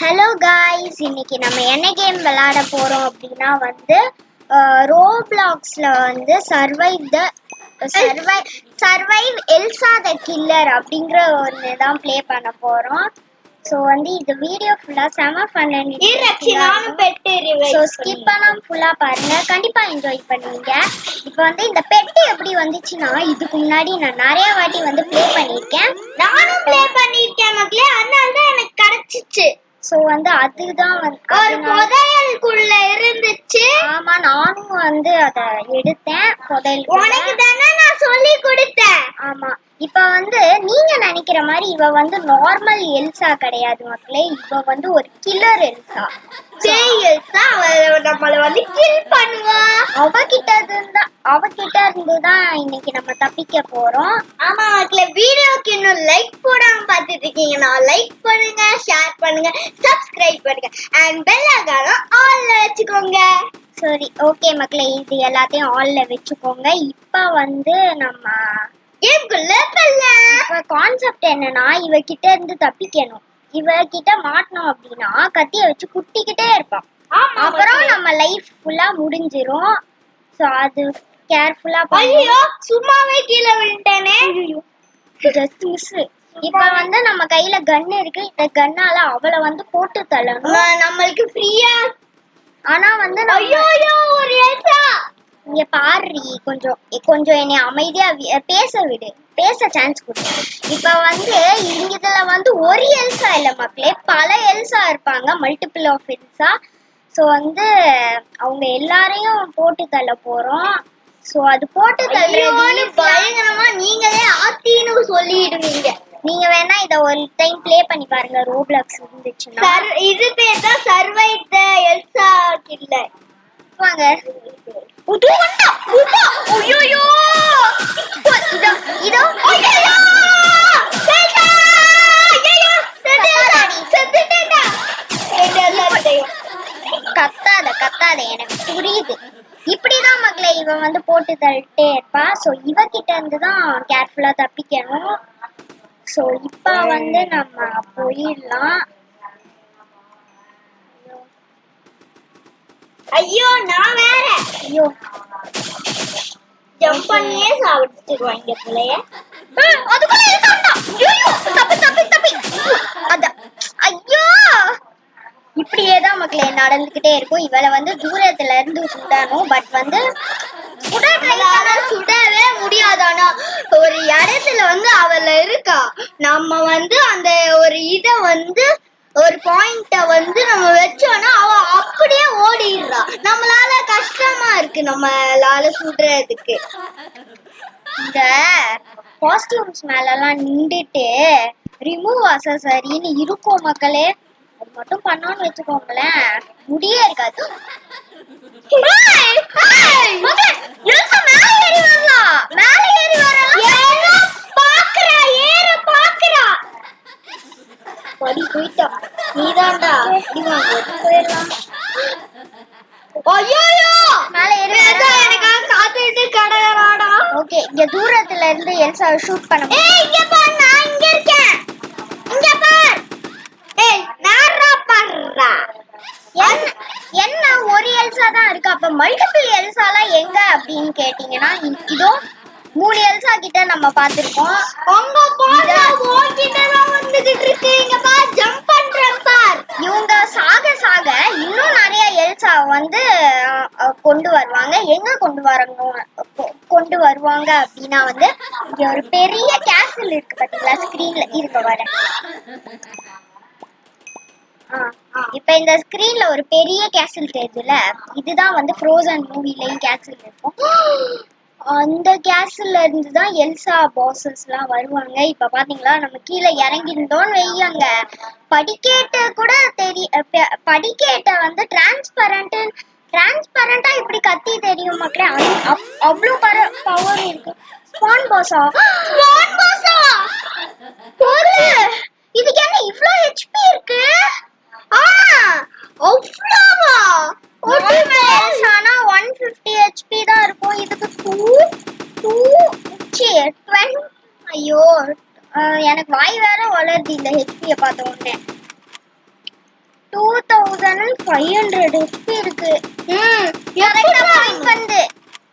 Hello guys, இன்னைக்கு நம்ம என்ன கேம் விளையாட போறோம் அப்படின்னா ரோப்ளாக்ஸ்ல சர்வைவ் எல்சா த கில்லர் அப்படிங்கிற ஒன்று தான் ப்ளே பண்ண போறோம். ஸோ இந்த வீடியோ ஃபுல்லா செம பண்ணி ஸ்கிப் பண்ணாம ஃபுல்லா பாருங்க, கண்டிப்பா என்ஜாய் பண்ணுவீங்க. இப்போ இந்த பெட்டு எப்படி வந்துச்சுன்னா, இதுக்கு முன்னாடி நான் நிறைய வாட்டி ப்ளே பண்ணியிருக்கேன். நானும் ப்ளே பண்ணியிருக்கேன் மக்களே, அதனால தான் எனக்கு கிடைச்சிச்சு. ஸோ அதுதான் ஒரு புதையலுக்குள்ள இருந்துச்சு. ஆமா, நானும் அதை எடுத்தேன். புதையல் உனக்கு தானே நான் சொல்லி கொடுத்தேன். ஆமா, இப்ப நீங்க நினைக்கிற மாதிரி இவ நார்மல் எல்சா கிடையாது மக்களே. இவ ஒரு கில்லர் எல்சா. எல்சா நம்மள கில் பண்ணுவா. அவகிட்ட இருந்துதான் இன்னைக்கு நம்ம தப்பிக்க போறோம். ஆமா மக்களே, வீடியோக்கு இன்னும் லைக் போடாம பார்த்துட்டு இருக்கீங்கன்னா லைக் பண்ணுங்க, ஷேர் பண்ணுங்க, சப்ஸ்கிரைப் பண்ணுங்க அண்ட் பெல் ஐகானை ஆல்ல வச்சுக்கோங்க. சரி, ஓகே மக்களே, இது எல்லாத்தையும் ஆல்ல வச்சுக்கோங்க. இப்ப நம்ம இப்ப கான்செப்ட் என்னன்னா, இவகிட்ட இருந்து தப்பிக்கணும். இவகிட்ட மாட்டணும் அப்படின்னா கத்திய வச்சு குட்டிக்கிட்டே இருப்பான். அப்புறம் நம்ம லைஃப் ஃபுல்லா முடிஞ்சிரும். சோ அது கேர்ஃபுல்லா ஐயோ, சும்மாவே கீழே விழுந்தேனே. Just miss. இப்ப நம்ம கையில கன் இருக்கு. இந்த கன்னால அவளை போட்டு தள்ளணும். நம்மளுக்கு ஃப்ரீயா. ஆனா ஐயோ ஒரு எல்சா. இங்க பாரு, கொஞ்சம் என்னை அமைதியா பேச சான்ஸ் கொடு. இப்ப இதுல ஒரு எல்சா இல்ல மக்களே, பல எல்சா இருப்பாங்க, மல்டிபிள் ஆஃப் எல்சா. ஸோ அவங்க எல்லாரையும் போட்டு தள்ள போறோம். ஸோ அது போட்டு தள்ளுறது பயங்கரமா நீங்களே ஆத்தின்னு சொல்லிடுவீங்க. நீங்க வேணா இத ஒரு டைம் ப்ளே பண்ணி பாருங்க, ரோப்ளாக்ஸ் இருந்துச்சுன்னா. இது பேர் தான் சர்வைவ் த எல்சா கில்லர். வாங்க. கத்தாத, எனக்கு புரியுது. இப்படிதான் மக்களே இவ போட்டு தள்ளிட்டே இருப்பா. சோ இவகிட்ட இருந்துதான் கேர்ஃபுல்லா தப்பிக்கணும். சோ இப்ப நம்ம போயிடலாம். ஐயோ நான் வேற. ஐயோ, ஜம்ப் பண்ணியே சாப்பிட்டுருவாங்க பிள்ளைய. அதுக்குள்ள இருக்கான்டா. ஐயோ, தப்பி. ஐயோ, இப்படியேதான் மக்களே நடந்துகிட்டே இருக்கும். இவளை தூரத்துல இருந்து சுடணும். பட் சுடவே முடியாது. ஆனா ஒரு இடத்துல அவள இருக்கா. நம்ம அந்த ஒரு இத ஒரு பாயிண்ட நம்ம வச்சோம்னா அவ அப்படியே ஓடிடுறா. நம்மளால கஷ்டமா இருக்கு நம்மளால சுடுறதுக்கு. இந்த காஸ்டியூம்ஸ் மேலலாம் நின்றுட்டு ரிமூவ் அசசரின்னு இருக்கும் மக்களே. அது மட்டும் பண்ணோன்னு வச்சுக்கோங்களேன், முடியே இருக்காது. நீதான்டா போயிடலாம். ஓகே, இங்க தூரத்துல இருந்து எல்சாவை ஷூட் பண்ண. இங்க பாரு, நான் இங்க இருக்கேன். இங்க பாரு. நாரா பாருடா. என்ன ஒரு எல்சா தான் இருக்கு, அப்ப மல்டிபிள் எல்சாலாம் எங்க அப்படின்னு கேட்டீங்கன்னா, இதோ 3 எல்சா கிட்ட நம்ம பார்த்திருக்கோம். உங்க போடா ஓடிட்டே தான் வந்துட்டு இருக்கு. இங்க பாரு, ஜம்ப் பண்றேன் பார். இவங்க சாக இன்னும் நிறைய எல்சா கொண்டு வருவாங்க. எங்க கொண்டு வருவாங்க அப்படின்னா இங்க ஒரு பெரிய கேசல் இருக்கு பாத்தீங்களா, ஸ்கிரீன்ல இருக்க வர. இப்ப இந்த ஸ்கிரீன்ல ஒரு பெரிய கேசல் தெரியுதுல, இதுதான் ஃப்ரோசன் மூவிலையும் கேசல் இருக்கும். அந்த கேசல்ல இருந்து தான் எல்சா பாசஸ் எல்லாம் வருவாங்க. இப்ப பாத்தீங்களா, நம்ம கீழே இறங்கிருந்தோம்னு வையாங்க, படிக்கேட்ட கூட படிக்கேட்ட டிரான்ஸ்பரண்டா இப்படி கத்தி தெரியும் மக்களே. அவ்வளவு பவர் இருக்கு. ஸ்பான் பாஸா இதுக்கு என்ன இவ்ளோ ஹெச்பி இருக்கு? அவ்வளவா? ஆனா 150 ஹெச்பி தான் இருக்கும். இதுக்கு 20. ஐயோ, எனக்கு வாய் வேற வளருது இந்த ஹெச்பியை பார்த்த உடனே. 2500 XP இருக்கு. கரெக்டா பாயிண்ட் பண்ணு.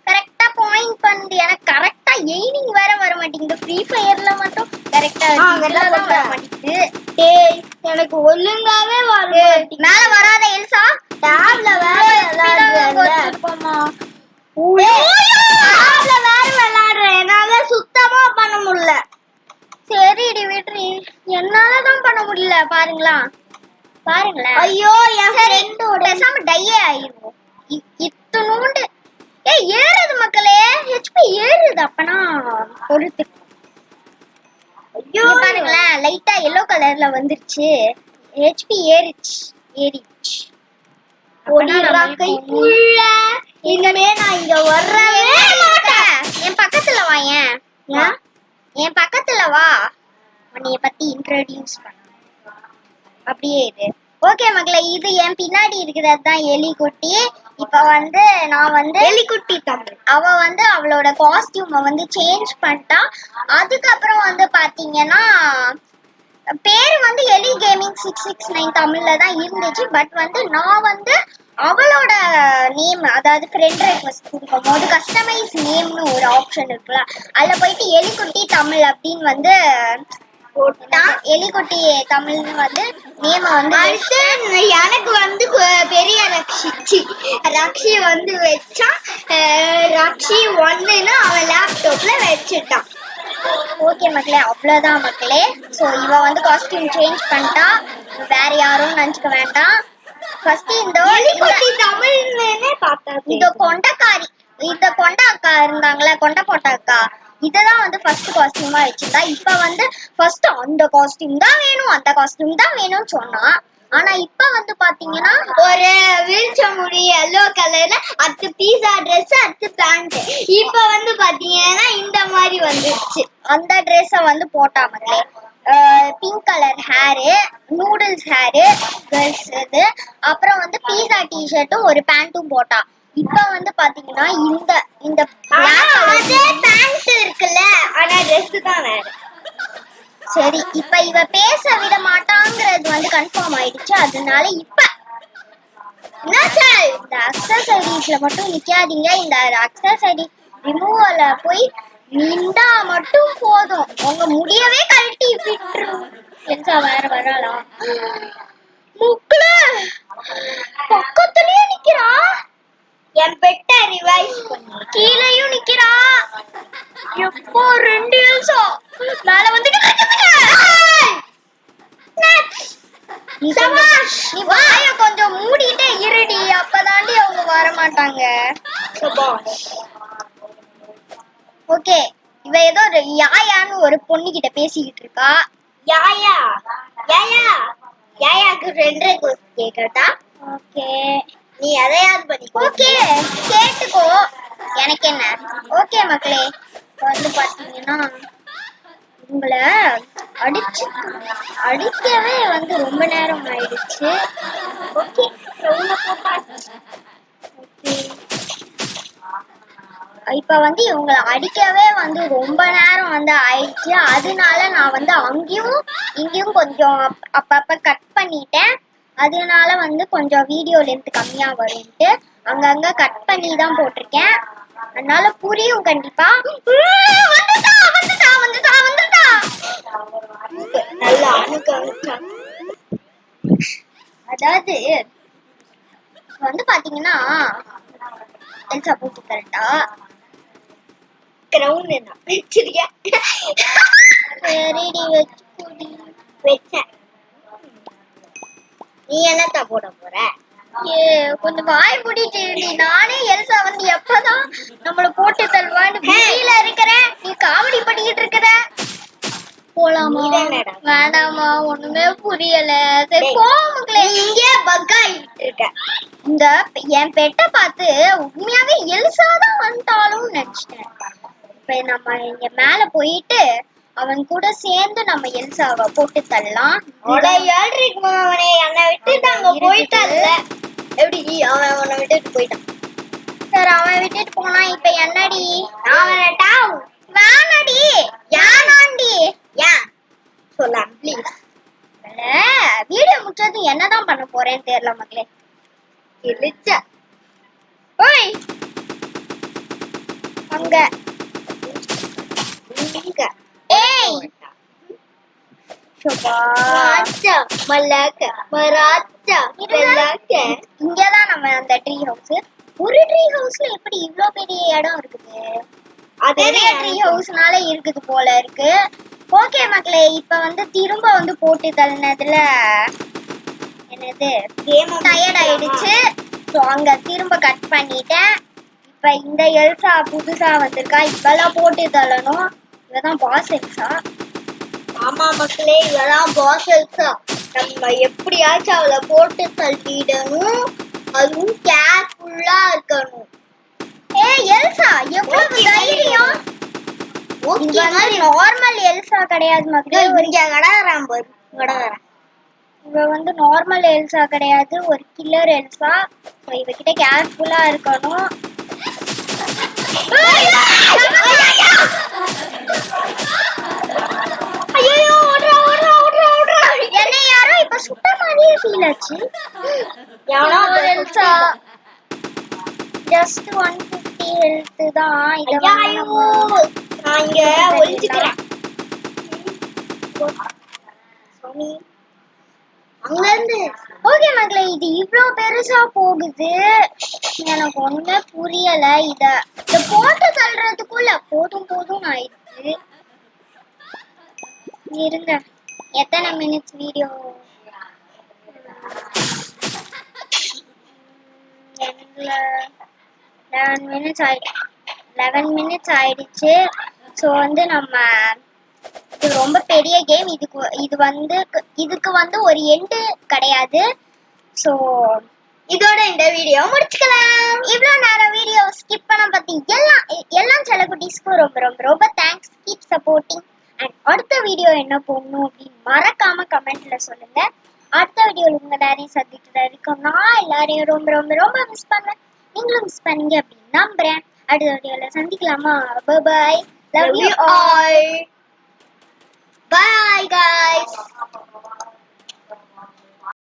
கரெக்டா பாயிண்ட் பண்ணு. எனக்கு கரெக்டா எய்னிங் வேற வர மாட்டேங்குது. ஃப்ரீ ஃபயர்ல மட்டும் கரெக்டா வர மாட்டேங்குது. டேய் எனக்கு ஒழுங்காவே வர மேல வராத எல்சா. டேப்ல வேற விளையாடுறேன்மா. டேப்ல வேற விளையாடுறேன். என்னால சுத்தமா பண்ண முடியல. சரிடி விட்ரி. என்னாலதான் பண்ண முடியல பாருங்களேன். ஐயோ என் ஃப்ரெண்டோட பேசாம டையே ஆயிருவோம். இத்தனோண்டு ஏறுது மக்களே. ஹெச்பி ஏறுது. அப்பனா பொறுத்து. ஐயோ பாருங்களேன் லைட்டா எல்லோ கலர்ல வந்துருச்சு. ஹெச்பி ஏறிச்சு. இனிமே நான் இங்க வரவே மாட்டேன். என் பக்கத்துல வாயேன். என் பக்கத்துல வா. உன்னைய பத்தி இன்ட்ரோடியூஸ் பண்ண அப்படியே இது. ஓகே மக்களே, இது என் பின்னாடி இருக்கிறது தான் எலிக்குட்டி. இப்ப வந்து நான் வந்து எலிக்குட்டி தமிழ். அவ வந்து அவளோட காஸ்டியூமை வந்து சேஞ்ச் பண்ணிட்டா. அதுக்கப்புறம் வந்து பாத்தீங்கன்னா பேரு வந்து எலி கேமிங் 669 தமிழ்ல தான் இருந்துச்சு. பட் வந்து நான் வந்து அவளோட நேம், அதாவது ஃப்ரெண்ட் ரெக்வெஸ்ட் கொடுக்கும் போது கஸ்டமைஸ் நேம்னு ஒரு ஆப்ஷன் இருக்குல்ல, அதுல போயிட்டு எலிக்குட்டி தமிழ் அப்படின்னு வந்து போட்டா எலிக்குட்டி தமிழ்னு வந்து நேம வந்து அடுத்து எனக்கு வந்து பெரிய ரக்ஷி வந்து வச்சா. ரக்ஷி 1ன்னு அவன் லேப்டாப்ல வச்சுட்டான். ஓகே மக்களே, அவ்வளவுதான் மக்களே. ஸோ இவ வந்து காஸ்டியூம் சேஞ்ச் பண்ணிட்டா. வேற யாரும் நினைச்சுக்க வேண்டாம். ஃபர்ஸ்ட் இந்த எலிக்குட்டி தமிழ்னே பார்த்தா இந்த கொண்டக்காரி, இந்த கொண்ட அக்கா இருந்தாங்களே, கொண்ட போட்ட அக்கா, இததான் வந்து ஃபர்ஸ்ட் காஸ்டியூமா வச்சிருந்தா. இப்ப வந்து ஃபர்ஸ்ட் அந்த காஸ்டியூம் தான் வேணும், அந்த காஸ்டியூம் தான் வேணும்னு சொன்னா. ஆனா இப்ப வந்து பாத்தீங்கன்னா ஒரு விரிச்ச முடி எல்லோ கலர்ல, அடுத்து பீஸா ட்ரெஸ், அடுத்து பேண்ட். இப்ப வந்து பாத்தீங்கன்னா இந்த மாதிரி வந்துருச்சு. அந்த ட்ரெஸ்ஸ வந்து போட்டா மக்களே. Pink colour hair, noodles hair girls இது. அப்புறம் வந்து பீஸா டிஷர்ட்டும் ஒரு பேண்ட்டும் போட்டா. இப்ப வந்து பாத்தீங்கன்னா இந்த அதே பேண்ட் இருக்குல்ல, ஆனா ட்ரெஸ் தான் வேற. சரி, இப்ப இவ பேச விட மாட்டாங்கிறது வந்து கன்ஃபார்ம் ஆயிடுச்சு. அதனால இப்ப இந்த அக்சசரிஸ்ல மட்டும் நிக்காதீங்க. இந்த அக்சசரி ரிமூவல போய் நின்றா மட்டும் போதும், உங்க முடியவே கழட்டி விட்டுரும். எல்சா வேற வராளா? முக்குல பக்கத்துலயே நிக்கிறா. என் பெட்ட ரிவைஸ் பண்ணி கீழேயும் நிக்கிறா. எப்போ 2 எல்சா மேல வந்து நீ வாய கொஞ்சம் மூடிட்டே இருடி, அப்பதாண்டி அவங்க வர மாட்டாங்க. ஓகே, இவ ஏதோ யாயான்னு ஒரு பொண்ணு கிட்ட பேசிக்கிட்டு இருக்கா. யாயாக்கு ஃப்ரெண்ட் ரெக்வெஸ்ட் கேக்கட்டா? ஓகே, நீ எதையாவது பண்ணி ஓகே கேட்டுக்கோ, எனக்கு என்ன. ஓகே மக்களே, இப்ப வந்து பாத்தீங்கன்னா உங்களை அடிக்கவே வந்து ரொம்ப நேரம் ஆயிடுச்சு. ஓகே, இப்ப வந்து இவங்களை அடிக்கவே வந்து ரொம்ப நேரம் வந்து ஆயிடுச்சு. அதனால நான் வந்து அங்கேயும் இங்கேயும் கொஞ்சம் அப்பப்ப கட் பண்ணிட்டேன். அதனால வந்து கொஞ்சம் வீடியோ லென்த் கம்மியா வரும்ட்டு அங்கங்க கட் பண்ணி தான் போட்டிருக்கேன். அதனால புரியும் கண்டிப்பா. நல்லா அணுக்க அதாவது வந்து பாத்தீங்கன்னா எல்சா போட்டு கரெக்டா கிரவுண்ட் என்ன வச்சிருக்கியா? சரிடி வச்சேன். நீ என்னத்த போட போற? கொஞ்சம் வாய் மூடிட்டு. நானே எல்சா வந்து எப்பதான் நம்மள போட்டு தருவான்னு கீழ இருக்கிறேன். நீ காமெடி பண்ணிக்கிட்டு இருக்கிற. போலாமா வேண்டாமா ஒண்ணுமே புரியல. சரி போங்களே. இங்கே பக் ஆயிட்டு இருக்க. இந்த என் பெட்டை பார்த்து உண்மையாவே எல்சா தான் வந்துட்டாலும் நினைச்சிட்டேன். இப்ப நம்ம இங்க மேல போயிட்டு அவன் கூட சேர்ந்து நம்ம எல்சாவை போட்டு தள்ளலாம். அவனை என்னை விட்டுட்டு அங்க போயிட்டான்ல. எப்படி அவன் உன்னை விட்டுட்டு போயிட்டான்? சரி, அவன் விட்டுட்டு போனா இப்ப என்னடி? அவன் வேணாடி. யானாண்டி? ஏன் சொல்லலாம் ப்ளீஸ். வீடியோ முடிச்சது என்னதான் பண்ண போறேன்னு தெரியல மக்களே. இழுச்ச ஓய் அங்க இங்க ஏய் ஷோபா மாச்சா மல்லாக்க மராச்சா வெள்ளாக்க. இங்கதான் நம்ம அந்த ட்ரீ ஹவுஸ். ஒரு ட்ரீ ஹவுஸ்ல எப்படி இவ்ளோ பெரிய இடம் இருக்குது? பெரிய ட்ரீ ஹவுஸ்னால இருக்குது போல இருக்கு. ஓகே மக்களே, இப்ப வந்து திரும்ப வந்து போட்டு தள்ளினதுல என்னது கேம் டயர்ட் ஆயிடுச்சு. ஸோ அங்க திரும்ப கட் பண்ணிட்டேன். இப்ப இந்த எல்சா புதுசா வந்திருக்கா, இப்பெல்லாம் போட்டு தள்ளணும். இவதான் பாஸ் எல்சா. ஆமா மக்களே, இவெல்லாம் பாஸ் எல்சா. நம்ம எப்படியாச்சும் அவளை போட்டு தள்ளிடணும். அதுவும் கேர்ஃபுல்லா இருக்கணும். ஏய் எல்சா எவ்வளவு தைரியம்! இது வந்து நார்மல் எல்சா கிடையாது மக்களே. ஒரு கடகரான் பாரு கடகரான். இவ வந்து நார்மல் எல்சா கிடையாது, ஒரு கில்லர் எல்சா. ஸோ இவகிட்ட கேர்ஃபுல்லா இருக்கணும். ஐயோ ஓடுறா ஓடுறா ஓடுறா ஓடுறா. என்ன யாரோ இப்ப சுட்ட மாதிரியே ஃபீல் ஆச்சு. எவனோ ஒரு எல்சா ஜஸ்ட் 150 ஹெல்த் தான். இத ஐயோ நான் இங்க ஒளிஞ்சுக்கிறேன். அங்க இருந்து ஓகே மக்களே, இது இவ்ளோ பெருசா போகுது, எனக்கு ஒண்ணுமே புரியல. இத போட்டு தள்ளுறதுக்குள்ள போதும் போதும் ஆயிடுச்சு. இருங்க, எத்தனை மினிட்ஸ் வீடியோ? 11 மினிட்ஸ் ஆயிடுச்சு. ஸோ வந்து நம்ம இது ரொம்ப பெரிய கேம். இதுக்கு வந்து ஒரு எண்டு கிடையாது. ஸோ இதோட இந்த வீடியோ முடிச்சுக்கலாம். இவ்வளோ நேரம் வீடியோ ஸ்கிப் பண்ண பத்தி எல்லாம் செல்லக்குட்டீஸ்க்கும் ரொம்ப ரொம்ப ரொம்ப தேங்க்ஸ். Keep supporting. அண்ட் அடுத்த வீடியோ என்ன போடணும் அப்படின்னு மறக்காம கமெண்ட்ல சொல்லுங்க. அடுத்த வீடியோவில் உங்க எல்லாரையும் சந்திக்கிற வரைக்கும் நான் எல்லாரையும் ரொம்ப ரொம்ப ரொம்ப மிஸ் பண்ணேன். நீங்களும் மிஸ் பண்ணீங்க அப்படின்னு நம்புறேன். அடுத்த வீடியோல சந்திக்கலாமா? By. Love you all. Bye guys.